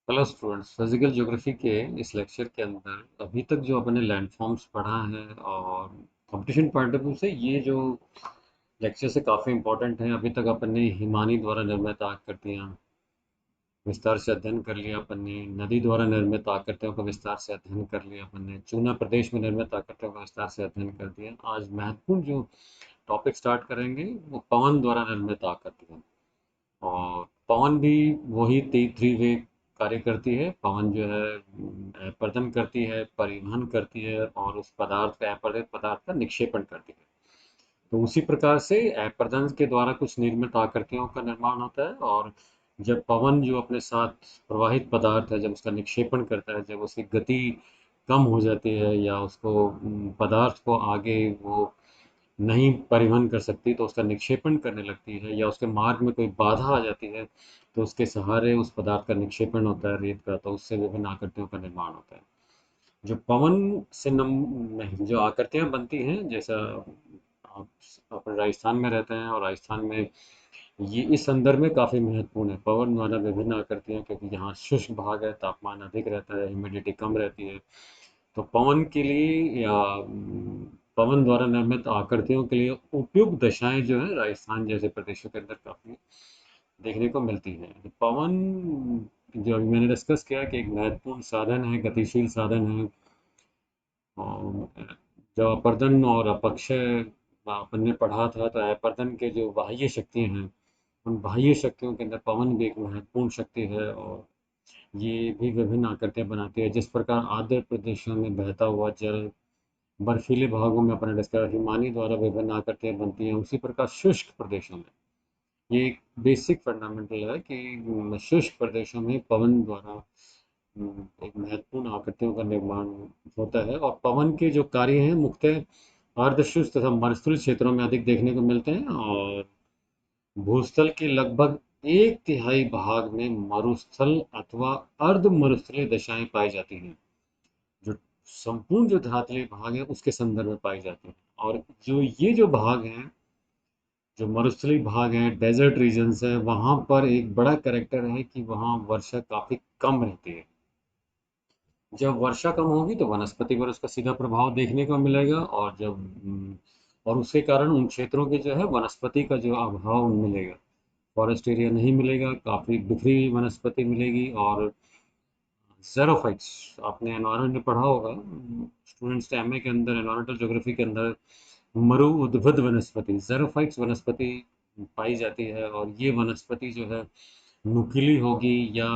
Hello students, physical geography के इस lecture के अंदर अभी तक जो अपने लैंडफॉर्म्स पढ़ा है और कंपटीशन पॉइंट ऑफ व्यू से ये जो लेक्चर से काफ़ी इंपॉर्टेंट है। अभी तक अपन ने हिमानी द्वारा निर्मित आकृतियाँ विस्तार से अध्ययन कर लिया। अपन ने नदी द्वारा निर्मित आकृतियों का विस्तार से अध्ययन कर लिया। अपन ने चूना प्रदेश में निर्मित आकृतियों का विस्तार से अध्ययन कर दिया। आज महत्वपूर्ण जो टॉपिक स्टार्ट करेंगे वो पवन द्वारा निर्मित आकृतियाँ। और पवन भी वही थ्री वे कार्य करती है। पवन जो है अपर्दन करती है, परिवहन करती है और उस पदार्थ का अपरदित पदार्थ का निक्षेपण करती है। तो उसी प्रकार से अपर्दन के द्वारा कुछ निर्मित आकृतियों का निर्माण होता है। और जब पवन जो अपने साथ प्रवाहित पदार्थ है, जब उसका निक्षेपण करता है, जब उसकी गति कम हो जाती है या उसको पदार्थ को आगे वो नहीं परिवहन कर सकती तो उसका निक्षेपण करने लगती है, या उसके मार्ग में कोई बाधा आ जाती है तो उसके सहारे उस पदार्थ का निक्षेपण होता है रेत का, तो उससे विभिन्न आकृतियों का निर्माण होता है। जो पवन से जो आकृतियां बनती हैं, जैसा आप अपने राजस्थान में रहते हैं और राजस्थान में ये इस संदर्भ में काफ़ी महत्वपूर्ण है पवन द्वारा विभिन्न आकृतियां, क्योंकि यहाँ शुष्क भाग है, तापमान अधिक रहता है, ह्यूमिडिटी कम रहती है। तो पवन के लिए या पवन द्वारा निर्मित आकृतियों के लिए उपयुक्त दशाएं जो है राजस्थान जैसे प्रदेशों के अंदर काफी देखने को मिलती है। तो पवन जो अभी मैंने डिस्कस किया कि एक महत्वपूर्ण साधन है, गतिशील साधन है। और जब अपर्दन और अपक्षय अपन ने पढ़ा था, तो अपर्दन के जो बाह्य शक्तियां हैं, उन बाह्य शक्तियों के अंदर पवन भी एक महत्वपूर्ण शक्ति है। और ये भी विभिन्न आकृतियां बनाती है। जिस प्रकार आर्द्र प्रदेशों में बहता हुआ जल, बर्फीले भागों में अपने डिस्कवर हिमानी द्वारा विभिन्न आकृतियां बनती हैं, उसी प्रकार शुष्क प्रदेशों में ये एक बेसिक फंडामेंटल है कि शुष्क प्रदेशों में पवन द्वारा एक महत्वपूर्ण आकृतियों का निर्माण होता है। और पवन के जो कार्य हैं मुख्यतः अर्धशुष्क तथा मरुस्थलीय क्षेत्रों में अधिक देखने को मिलते हैं। और भूस्थल के लगभग एक तिहाई भाग में मरुस्थल अथवा अर्ध मरुस्थलीय दशाएं पाई जाती हैं, जो संपूर्ण जो धरातलीय भाग है उसके संदर्भ में पाई जाती हैं। और जो ये जो भाग हैं, जो मरुस्थलीय भाग हैं, डेजर्ट रीजन्स है, वहाँ पर एक बड़ा कैरेक्टर है कि वहाँ वर्षा काफ़ी कम रहती है। जब वर्षा कम होगी तो वनस्पति पर उसका सीधा प्रभाव देखने को मिलेगा। और और उसके कारण उन क्षेत्रों के जो है वनस्पति का जो अभाव मिलेगा, फॉरेस्ट एरिया नहीं मिलेगा, काफ़ी बिखरी हुई वनस्पति मिलेगी। और ज़ेरोफाइट्स, आपने एनवायरनमेंट में पढ़ा होगा, स्टूडेंट्स एमए के अंदर एनवायरमेंटल ज्योग्राफी के अंदर मरु उद्भिद वनस्पति ज़ेरोफाइट्स वनस्पति पाई जाती है। और ये वनस्पति जो है नुकीली होगी, या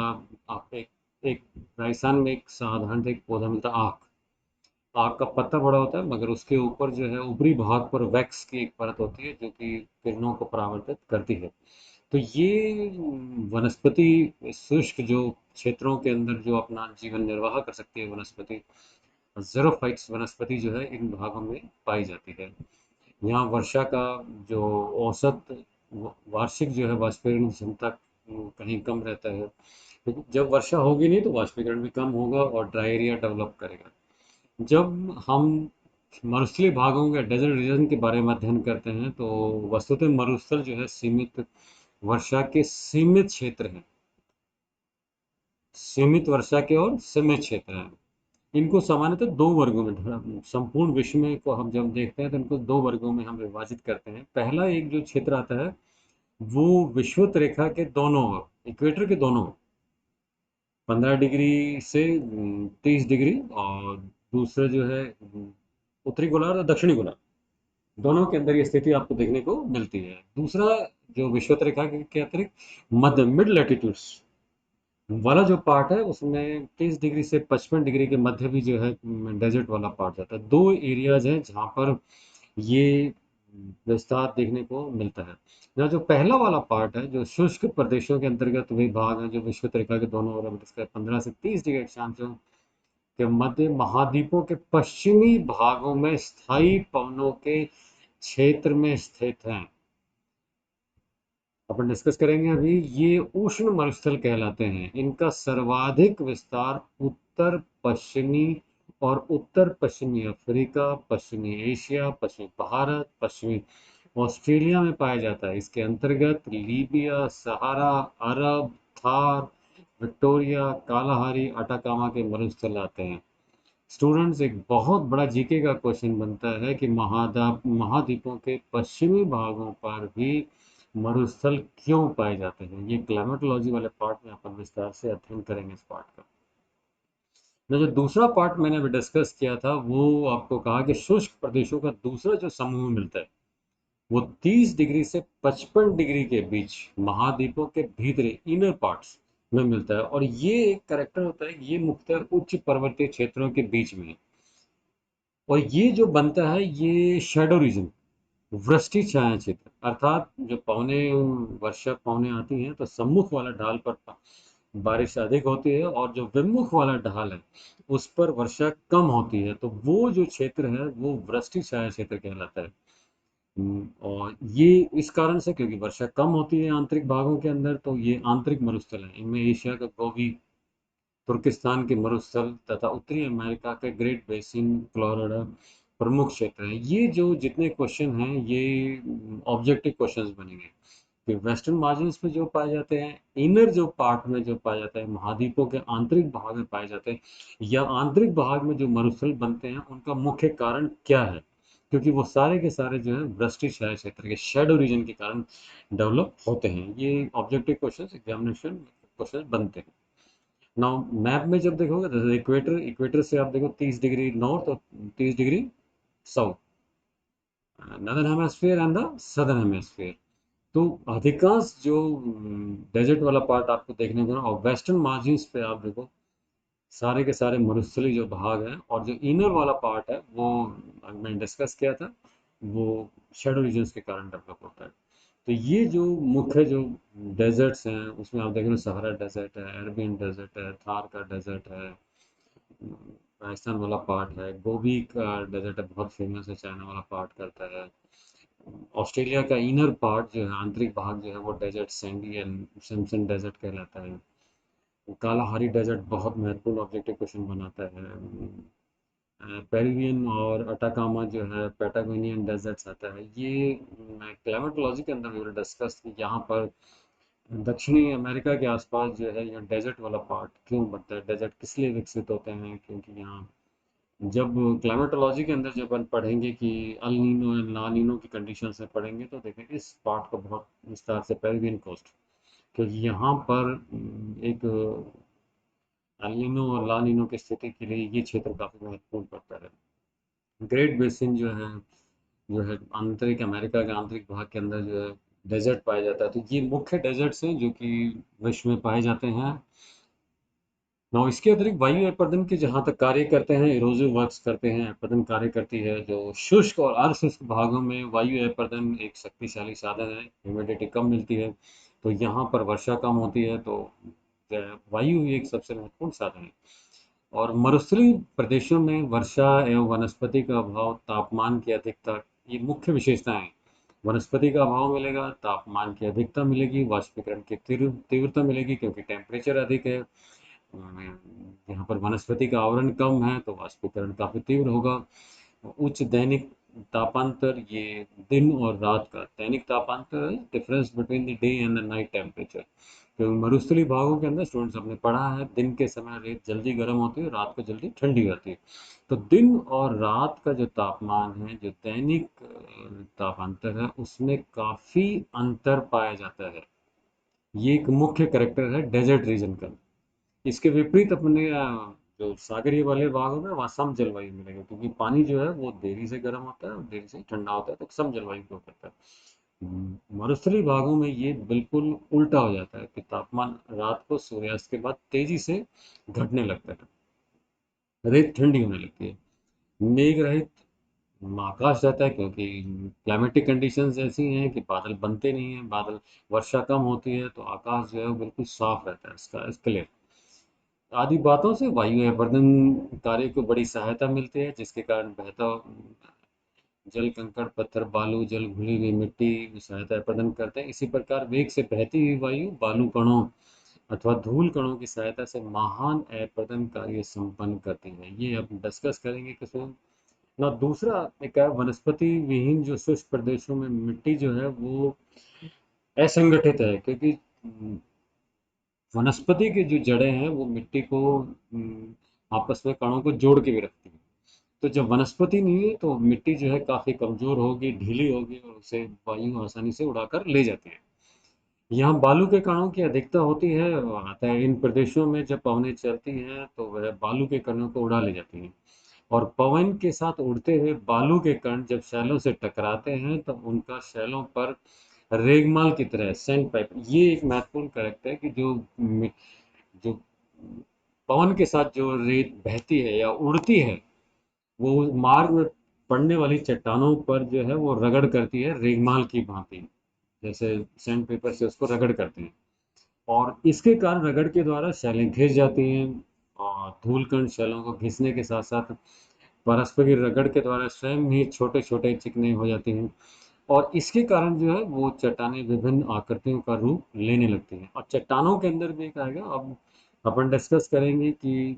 आप एक राजस्थान में एक साधारण एक पौधा मिलता है आक। आक का पत्ता बड़ा होता है, मगर उसके ऊपर जो है ऊपरी भाग पर वैक्स की एक परत होती है जो कि किरणों को परावर्तित करती है। तो ये वनस्पति शुष्क जो क्षेत्रों के अंदर जो अपना जीवन निर्वाह कर सकती है वनस्पति, ज़ेरोफाइट्स वनस्पति जो है इन भागों में पाई जाती है। यहाँ वर्षा का जो औसत वार्षिक जो है वाष्पीकरण क्षमता कहीं कम रहता है, क्योंकि जब वर्षा होगी नहीं तो वाष्पीकरण भी कम होगा और ड्राई एरिया डेवलप करेगा। जब हम मरुस्थलीय भागों के डेजर्ट रीजन के बारे में अध्ययन करते हैं, तो वस्तुतः मरुस्थल जो है सीमित वर्षा के सीमित क्षेत्र हैं। सीमित वर्षा के और सीमित क्षेत्र हैं। इनको सामान्यतः दो वर्गों में संपूर्ण विश्व में को हम जब देखते हैं तो इनको दो वर्गों में हम विभाजित करते हैं। पहला एक जो क्षेत्र आता है वो विषुवत रेखा के दोनों ओर, इक्वेटर के दोनों ओर, 15 डिग्री से 30 डिग्री, और दूसरा जो है उत्तरी गोलार्ध और दक्षिणी गोलार्ध, दोनों के अंदर ये स्थिति आपको देखने को मिलती है। दूसरा जो विषुवत रेखा के अतिरिक्त मध्य मिड लैटिट्यूड्स वाला जो पार्ट है उसमें 30 डिग्री से 55 डिग्री के मध्य भी जो है डेजर्ट वाला पार्ट जाता है। दो एरियाज हैं जहाँ पर ये विस्तार देखने को मिलता है। यहाँ जो पहला वाला पार्ट है जो शुष्क प्रदेशों के अंतर्गत वे भाग हैं जो विषुवत रेखा के दोनों ओर, इसका 15 से 30 डिग्री अक्षांशों के मध्य महाद्वीपों के पश्चिमी भागों में स्थायी पवनों के क्षेत्र में स्थित हैं। अपन डिस्कस करेंगे अभी। ये उष्ण मरुस्थल कहलाते हैं। इनका सर्वाधिक विस्तार उत्तर पश्चिमी और उत्तर पश्चिमी अफ्रीका, पश्चिमी एशिया, पश्चिमी भारत, पश्चिमी ऑस्ट्रेलिया में पाया जाता है। इसके अंतर्गत लीबिया, सहारा, अरब, थार, विक्टोरिया, कालाहारी, अटाकामा के मरुस्थल आते हैं। स्टूडेंट्स, एक बहुत बड़ा जीके का क्वेश्चन बनता है कि महाद्वीपों के पश्चिमी भागों पर भी मरुस्थल क्यों पाए जाते हैं। ये क्लाइमेटोलॉजी वाले पार्ट में अपन विस्तार से अध्ययन करेंगे इस पार्ट का। मैं जो दूसरा पार्ट मैंने अभी डिस्कस किया था वो आपको कहा कि शुष्क प्रदेशों का दूसरा जो समूह मिलता है वो 30 डिग्री से 55 डिग्री के बीच महाद्वीपों के भीतरी इनर पार्ट्स में मिलता है, और ये एक करेक्टर होता है, ये मुख्यतः उच्च पर्वतीय क्षेत्रों के बीच में है। और ये जो बनता है ये शेडो रीजन, वृष्टि छाया क्षेत्र, अर्थात जो पौने वर्षा पौने आती हैं तो सम्मुख वाला ढाल पर बारिश अधिक होती है, और जो विमुख वाला ढाल है उस पर वर्षा कम होती है, तो वो जो क्षेत्र है वो वृष्टि छाया क्षेत्र कहलाता है। और ये इस कारण से क्योंकि वर्षा कम होती है आंतरिक भागों के अंदर, तो ये आंतरिक मरुस्थल है। इनमें एशिया का गोबी, तुर्किस्तान के मरुस्थल तथा उत्तरी अमेरिका के ग्रेट बेसिन, फ्लोरिडा प्रमुख क्षेत्र हैं। ये जो जितने क्वेश्चन हैं ये ऑब्जेक्टिव क्वेश्चंस बनेंगे कि वेस्टर्न मार्जिन्स में जो पाए जाते हैं, इनर जो पार्ट में जो पाए जाते हैं, महाद्वीपों के आंतरिक भाग में पाए जाते हैं, या आंतरिक भाग में जो मरुस्थल बनते हैं उनका मुख्य कारण क्या है, क्योंकि वो सारे के सारे जो है वृष्टि छाया क्षेत्र के शेडो रीजन के कारण डेवलप होते हैं। ये ऑब्जेक्टिव क्वेश्चन एग्जामिनेशन क्वेश्चन बनते हैं। नाउ मैप में जब देखोगे जैसे इक्वेटर, इक्वेटर से आप देखो 30 डिग्री नॉर्थ और 30 degree south, northern hemisphere and the southern hemisphere. तो अधिकांश जो डेजर्ट वाला पार्ट आपको देखने को ना, और वेस्टर्न मार्जिन्स पे आप देखो सारे के सारे मरुस्थलीय जो भाग हैं, और जो इनर वाला पार्ट है वो मैंने डिस्कस किया था, वो शेडो रीजन्स के कारण डेवलप होता है। तो ये जो मुख्य जो डेजर्ट्स हैं उसमें आप देख रहे हो सहारा डेजर्ट है, अरबियन डेजर्ट है, थार का डेजर्ट है, राजस्थान वाला पार्ट है, गोबी का डेजर्ट है बहुत फेमस है, चाइना वाला पार्ट करता है। ऑस्ट्रेलिया का इनर पार्ट जो है आंतरिक भाग जो है वो desert sandy and Simpson desert कहलाता है। कालाहारी डेजर्ट बहुत महत्वपूर्ण ऑब्जेक्टिव क्वेश्चन बनाता है। पेरिवियन और अटाकामा जो है पैटागोनियन डेजर्ट्स आता है। ये मैं क्लाइमेटोलॉजी के अंदर भी डिस्कस की, यहाँ पर दक्षिणी अमेरिका के आसपास जो है यहाँ डेजर्ट वाला पार्ट क्यों बनता है, डेजर्ट किस लिए विकसित होते हैं, क्योंकि यहाँ जब क्लाइमेटोलॉजी के अंदर जब हम पढ़ेंगे कि अल नीनो या ला नीनो की कंडीशंस में पढ़ेंगे तो देखें इस पार्ट को बहुत विस्तार से, पेरिवियन कोस्ट, क्योंकि यहाँ पर एक अल नीनो और ला नीनो की स्थिति के लिए ये क्षेत्र काफ़ी महत्वपूर्ण पड़ता है। ग्रेट बेसिन जो है आंतरिक अमेरिका के आंतरिक भाग के अंदर जो है डेजर्ट पाया जाता है। तो ये मुख्य डेजर्ट्स हैं जो कि विश्व में पाए जाते हैं। ना इसके अतिरिक्त वायु अपर्दन के जहाँ तक कार्य करते हैं, इरोजिव वर्क्स करते हैं, अपर्दन कार्य करती है। जो शुष्क और अर्धशुष्क भागों में वायु अपर्दन एक शक्तिशाली साधन है, ह्यूमिडिटी कम मिलती है तो यहाँ पर वर्षा कम होती है, तो वायु एक सबसे महत्वपूर्ण साधन है। और मरुस्थलीय प्रदेशों में वर्षा एवं वनस्पति का अभाव, तापमान की अधिकता, ये मुख्य विशेषताएं हैं। वनस्पति का अभाव मिलेगा, तापमान की अधिकता मिलेगी, वाष्पीकरण की तीव्रता मिलेगी क्योंकि टेम्परेचर अधिक है। यहाँ पर वनस्पति का आवरण कम है तो वाष्पीकरण काफी तीव्र होगा। उच्च दैनिक तापांतर, ये दिन और रात का दैनिक तापांतर है, difference between the day and the night temperature. क्योंकि मरुस्थलीय भागों के अंदर स्टूडेंट्स हमने पढ़ा है दिन के समय रेत जल्दी गर्म होती है, रात को जल्दी ठंडी होती है। तो दिन और रात का जो तापमान है, जो दैनिक तापांतर है, उसमें काफी अंतर पाया जाता है। ये एक मुख्य करेक्टर है डेजर्ट रीजन का। इसके विपरीत अपने जो सागरीय वाले भागों में वहाँ सम जलवायु मिलेगी, क्योंकि पानी जो है वो देरी से गर्म होता है और देरी से ठंडा होता है, तो सम जलवायु को करता है। मरुस्थलीय भागों में ये बिल्कुल उल्टा हो जाता है कि तापमान रात को सूर्यास्त के बाद तेजी से घटने लगता है, रेत ठंडी होने लगती है, मेघ रहित आकाश रहता है क्योंकि क्लाइमेटिक कंडीशंस ऐसी हैं कि बादल बनते नहीं हैं, बादल वर्षा कम होती है तो आकाश जो है वो बिल्कुल साफ रहता है, इसका क्लियर। आदि बातों से वायु अपर्दन कार्य को बड़ी सहायता मिलती है, जिसके कारण बहता जल, कंकड़ पत्थर, बालू, जल, घुली हुई मिट्टी सहायता प्रदान करते हैं। इसी प्रकार वेग से बहती हुई वायु बालू कणों अथवा धूल कणों की सहायता से महान अपर्दन कार्य संपन्न करती है। ये अब डिस्कस करेंगे किशोर। ना दूसरा एक है वनस्पति विहीन जो शुष्क प्रदेशों में मिट्टी जो है वो असंगठित है, क्योंकि वनस्पति की जो जड़ें हैं वो मिट्टी को आपस में कणों को जोड़ के भी रखती हैं। तो जब वनस्पति नहीं है तो मिट्टी जो है काफी कमजोर होगी, ढीली होगी और उसे वायु आसानी से उड़ाकर ले जाती है। यहाँ बालू के कणों की अधिकता होती है, अतः इन प्रदेशों में जब पवनें चलती हैं तो वह बालू के कणों को उड़ा ले जाती हैं। और पवन के साथ उड़ते हुए बालू के कण जब शैलों से टकराते हैं तब उनका शैलों पर रेगमाल की तरह सैंड पाइप, ये एक महत्वपूर्ण करेक्ट है कि जो पवन के साथ जो रेत बहती है या उड़ती है वो मार्ग में पड़ने वाली चट्टानों पर जो है वो रगड़ करती है रेगमाल की भांति, जैसे सैंड पेपर से उसको रगड़ करते हैं। और इसके कारण रगड़ के द्वारा शैलें घिस जाती हैं और धूल कण शैलों को घिसने के साथ साथ परस्पर की रगड़ के द्वारा स्वयं ही छोटे छोटे चिकने हो जाती हैं। और इसके कारण जो है वो चट्टानें विभिन्न आकृतियों का रूप लेने लगती हैं। और चट्टानों के अंदर भी एक आएगा, अब अपन डिस्कस करेंगे कि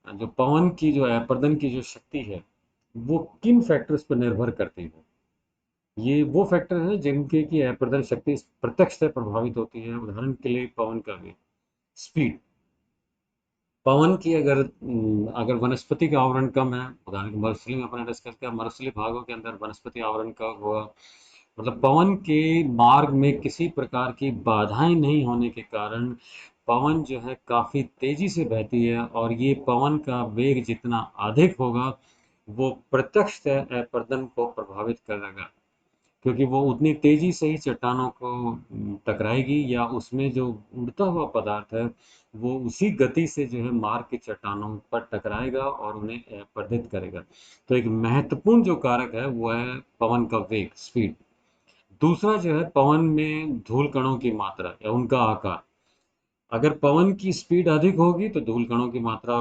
जो पवन की जो अपर्दन की जो शक्ति है वो किन फैक्टर्स पर निर्भर करती है। ये वो फैक्टर हैं जिनके की अपर्दन शक्ति प्रत्यक्ष से प्रभावित होती है। उदाहरण के लिए पवन का वेग, स्पीड। पवन की अगर वनस्पति का आवरण कम है, उदाहरण के मरुस्थलीय में अपने डिस्कस किया, मरुस्थलीय भागों के अंदर वनस्पति आवरण का हुआ, मतलब पवन के मार्ग में किसी प्रकार की बाधाएं नहीं होने के कारण पवन जो है काफी तेजी से बहती है। और ये पवन का वेग जितना अधिक होगा वो प्रत्यक्ष अपर्दन को प्रभावित करेगा, क्योंकि वो उतनी तेजी से ही चट्टानों को टकराएगी या उसमें जो उड़ता हुआ पदार्थ है वो उसी गति से जो है मार्ग की चट्टानों पर टकराएगा और उन्हें अपरदित करेगा। तो एक महत्वपूर्ण जो कारक है वो है पवन का वेग, स्पीड। दूसरा जो है पवन में धूल कणों की मात्रा या उनका आकार। अगर पवन की स्पीड अधिक होगी तो धूल कणों की मात्रा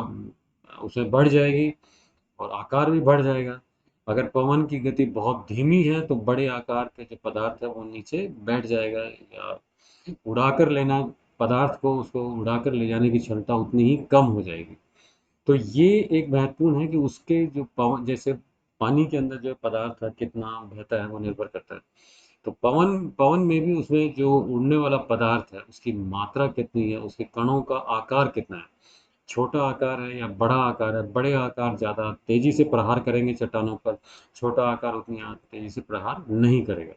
उसमें बढ़ जाएगी और आकार भी बढ़ जाएगा। अगर पवन की गति बहुत धीमी है तो बड़े आकार के जो पदार्थ है वो नीचे बैठ जाएगा या उड़ाकर लेना, पदार्थ को उसको उड़ाकर ले जाने की क्षमता उतनी ही कम हो जाएगी। तो ये एक महत्वपूर्ण है कि उसके जो पवन, जैसे पानी के अंदर जो पदार्थ है कितना बहता है वो निर्भर करता है। तो पवन पवन में भी उसमें जो उड़ने वाला पदार्थ है उसकी मात्रा कितनी है, उसके कणों का आकार कितना है, छोटा आकार है या बड़ा आकार है। बड़े आकार ज़्यादा तेजी से प्रहार करेंगे चट्टानों पर, छोटा आकार उतनी तेजी से प्रहार नहीं करेगा।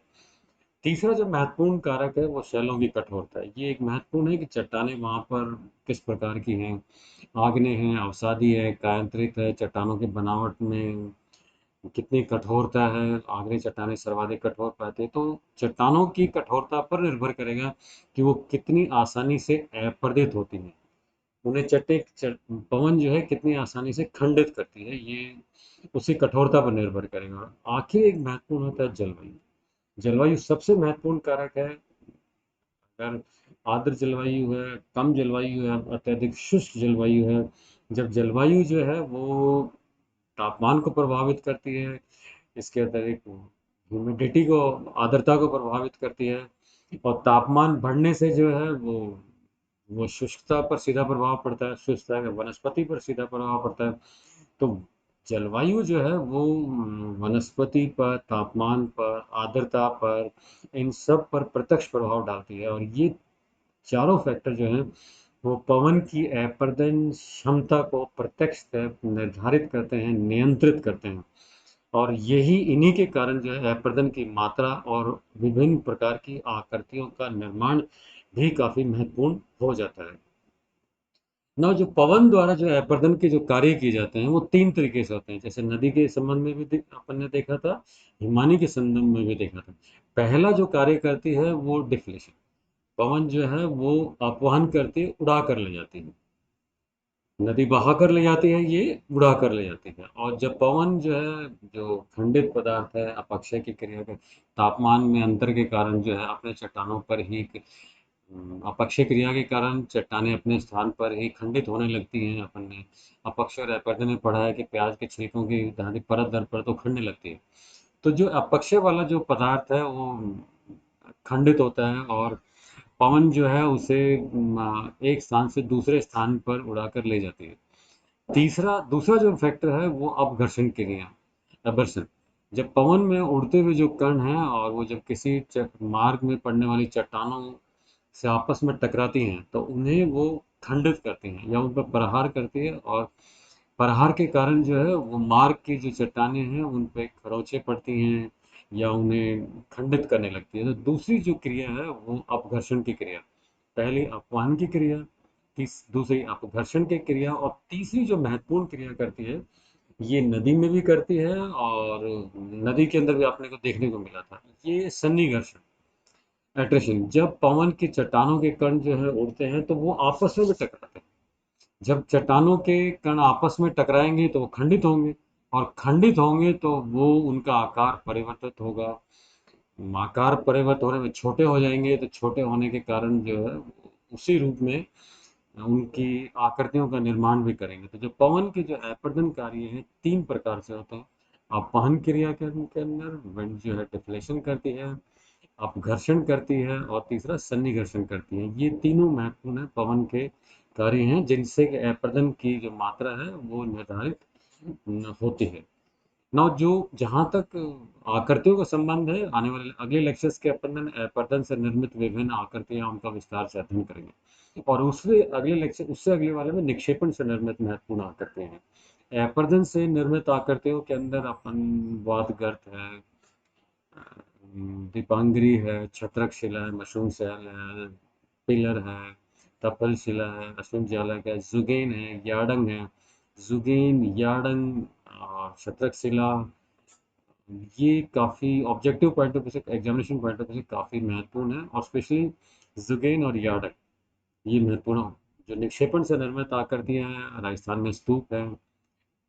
तीसरा जो महत्वपूर्ण कारक है वो शैलों की कठोरता है। ये एक महत्वपूर्ण है कि चट्टानें वहाँ पर किस प्रकार की हैं, आग्नेय हैं, अवसादी है, कायांतरित है, चट्टानों की बनावट में कितनी कठोरता है। आग्नेय चट्टानें सर्वाधिक कठोर पाते हैं, तो चट्टानों की कठोरता पर निर्भर करेगा कि वो कितनी आसानी से अपरदित होती हैं। उन्हें पवन जो है कितनी आसानी से खंडित करती है, ये उसी कठोरता पर निर्भर करेगा। और आखिर एक महत्वपूर्ण होता है जलवायु। जलवायु सबसे महत्वपूर्ण कारक है। अगर आर्द्र जलवायु है, कम जलवायु है, अत्यधिक शुष्क जलवायु है, जब जलवायु जो है वो तापमान को प्रभावित करती है, इसके अतिरिक्त ह्यूमिडिटी को, आर्द्रता को प्रभावित करती है, और तापमान बढ़ने से जो है वो शुष्कता पर सीधा प्रभाव पड़ता है, शुष्कता का वनस्पति पर सीधा प्रभाव पड़ता है। तो जलवायु जो है वो वनस्पति पर, तापमान पर, आर्द्रता पर, इन सब पर प्रत्यक्ष प्रभाव डालती है। और ये चारों फैक्टर जो हैं वो पवन की अपर्दन क्षमता को प्रत्यक्ष निर्धारित करते हैं, नियंत्रित करते हैं। और यही इन्हीं के कारण जो है अपर्दन की मात्रा और विभिन्न प्रकार की आकृतियों का निर्माण भी काफी महत्वपूर्ण हो जाता है। ना जो पवन द्वारा जो अपर्दन के जो कार्य किए जाते हैं वो तीन तरीके से होते हैं, जैसे नदी के संबंध में भी अपन ने देखा था, हिमानी के संबंध में भी देखा था। पहला जो कार्य करती है वो डिफ्लेशन, पवन जो है वो अपवहन करती है, उड़ा कर ले जाती है। नदी बहा कर ले जाती है, ये उड़ा कर ले जाती है। और जब पवन जो है, जो खंडित पदार्थ है, अपक्षय की क्रिया के तापमान में अंतर के कारण जो है अपने चट्टानों पर ही अपक्षय क्रिया के कारण चट्टानें अपने स्थान पर ही खंडित होने लगती हैं। अपन ने अपक्षय और अपरदन में पढ़ा है कि प्याज के छिलकों की धारी परत दर परत तो खंडने लगती है। तो जो अपक्षय वाला जो पदार्थ है वो खंडित होता है और पवन जो है उसे एक स्थान से दूसरे स्थान पर उड़ाकर ले जाती है। तीसरा दूसरा जो फैक्टर है वो अपघर्षण क्रिया, अबर्षण। जब पवन में उड़ते हुए जो कण हैं और वो जब किसी मार्ग में पड़ने वाली चट्टानों से आपस में टकराती हैं तो उन्हें वो खंडित करती हैं या उन पर प्रहार करती है, और प्रहार के कारण जो है वो मार्ग की जो चट्टानें हैं उन पे खरोंचें पड़ती हैं या उन्हें खंडित करने लगती है। तो दूसरी जो क्रिया है वो अपघर्षण की क्रिया। पहली अपवहन की क्रिया, दूसरी अपघर्षण की क्रिया, और तीसरी जो महत्वपूर्ण क्रिया करती है ये नदी में भी करती है, और नदी के अंदर भी आपने को देखने को मिला था, ये सन्निघर्षण, एट्रिशन। जब पवन की चट्टानों के कण जो है उड़ते हैं तो वो आपस में भी टकराते हैं। जब चट्टानों के कण आपस में टकराएंगे तो वो खंडित होंगे, और खंडित होंगे तो वो उनका आकार परिवर्तित होगा। आकार परिवर्तित होने में छोटे हो जाएंगे, तो छोटे होने के कारण जो है उसी रूप में उनकी आकृतियों का निर्माण भी करेंगे। तो जो पवन के जो अपरदन कार्य हैं तीन प्रकार से होते हैं। अपवहन क्रिया के अंदर विंड जो है डिफ्लेशन करती है, अपघर्षण करती है, और तीसरा सन्निघर्षण करती है। ये तीनों महत्वपूर्ण है पवन के कार्य हैं जिनसे कि अपरदन की जो मात्रा है वो निर्धारित होती है। नौ जो जहाँ तक आकृतियों का संबंध है, आने वाले अगले लेक्चर्स के अपन अपरदन से निर्मित विभिन्न आकृतियां उनका विस्तार से अध्ययन करेंगे, और उससे अगले वाले में निक्षेपण से निर्मित महत्वपूर्ण आकृतियां हैं। अपरदन से निर्मित आकृतियों के अंदर अपन वातगर्त है, दीपांगरी है, छत्रक शिला है, मशरूम शैल है, पिलर है, तपल शिला है, अश्विन जालक है, जुगेन है, याडंग है। जुगेन, याडंग और शतरक शिला, ये काफ़ी ऑब्जेक्टिव पॉइंट ऑफ व्यू से, एग्जामिनेशन पॉइंट ऑफ व्यू से काफ़ी महत्वपूर्ण है, और स्पेशली जुगेन और याडक ये महत्वपूर्ण जो निक्षेपण से निर्मित आकृतियां हैं। राजस्थान में स्तूप है,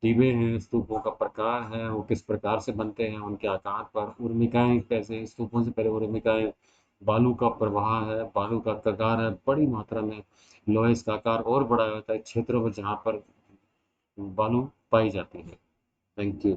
टीबे हैं, स्तूपों का प्रकार है, वो किस प्रकार से बनते हैं, उनके आकार पर। उर्मिकाएं कैसे, स्तूपों से पहले उर्मिकाएं, बालू का प्रवाह है, बालू का कगार है, बड़ी मात्रा में लोहे का आकार और बड़ा होता है क्षेत्रों में जहाँ पर बालू पाई जाती है। Thank you.